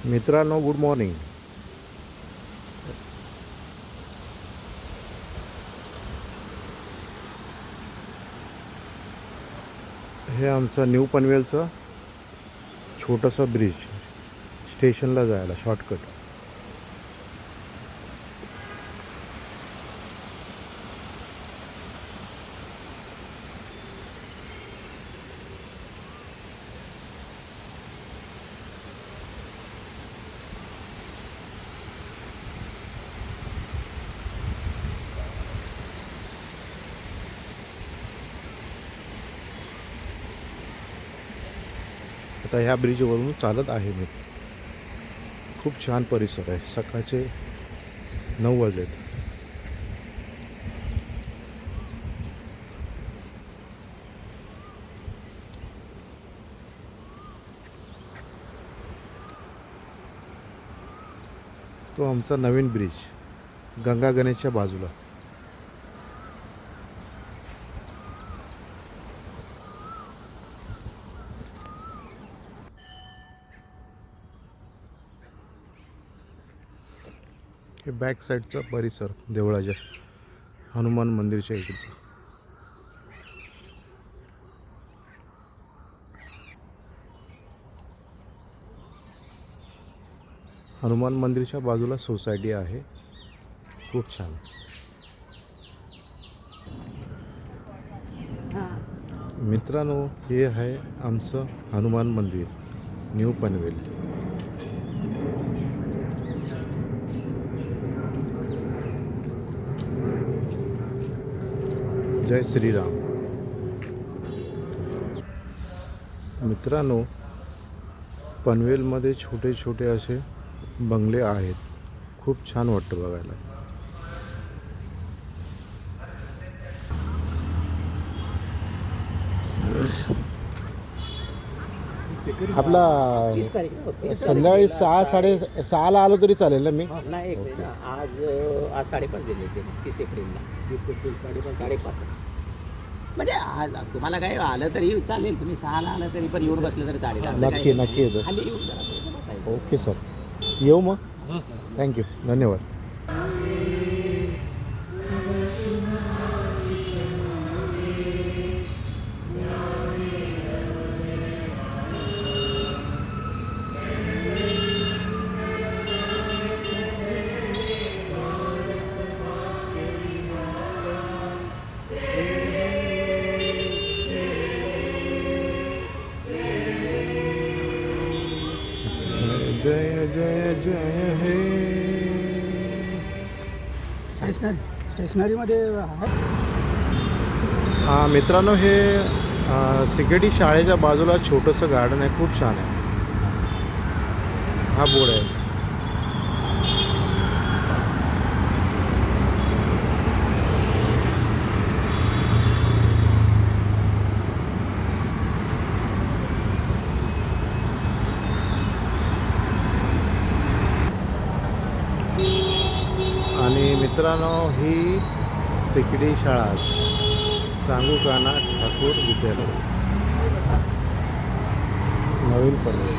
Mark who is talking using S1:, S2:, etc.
S1: मित्रांनो, good morning. हे आमचं न्यू पनवेलचं छोटंसं ब्रिज, स्टेशनला जायला शॉर्टकट. आता ह्या ब्रिजवरून चालत आहे मी. खूप छान परिसर आहे. सकाळचे 9 वाजलेत. तो आमचा नवीन ब्रिज गंगा गणेशच्या बाजूला. हे बॅक साईडचा परिसर देवळाच्या हनुमान मंदिरच्या इकडचा. हनुमान मंदिरच्या बाजूला सोसायटी आहे. खूप छान. मित्रांनो, हे आहे आमचं हनुमान मंदिर, न्यू पनवेल. जय श्रीराम. मित्रांनो, पनवेलमध्ये छोटे छोटे असे बंगले आहेत. खूप छान वाटतं बघायला. आपला संध्याकाळी 6-6:30 आलो तरी चालेल ना? मी
S2: नाही आज 5:30 दिले ते 30 एप्रिलला 5:30 म्हणजे आज तुम्हाला काय आलं तरी चालेल. तुम्ही 6ला आलं तरी पण येऊन बसलं तरी चालेल.
S1: नक्की नक्की येतो.
S2: खाली येऊन जरा
S1: ओके सर, येऊ मग. थँक्यू, धन्यवाद. जय जय जय हे.
S2: स्टेशनरीमध्ये
S1: हां मित्रांनो, हे सिकेडी शाळेच्या बाजूला छोटंसं गार्डन आहे. खूप छान आहे. हा बोर्ड आहे. आणि मित्रांनो, ही सिकडी शाळा, चांगुकाना ठाकूर विद्यालय, नवीन पनवेल.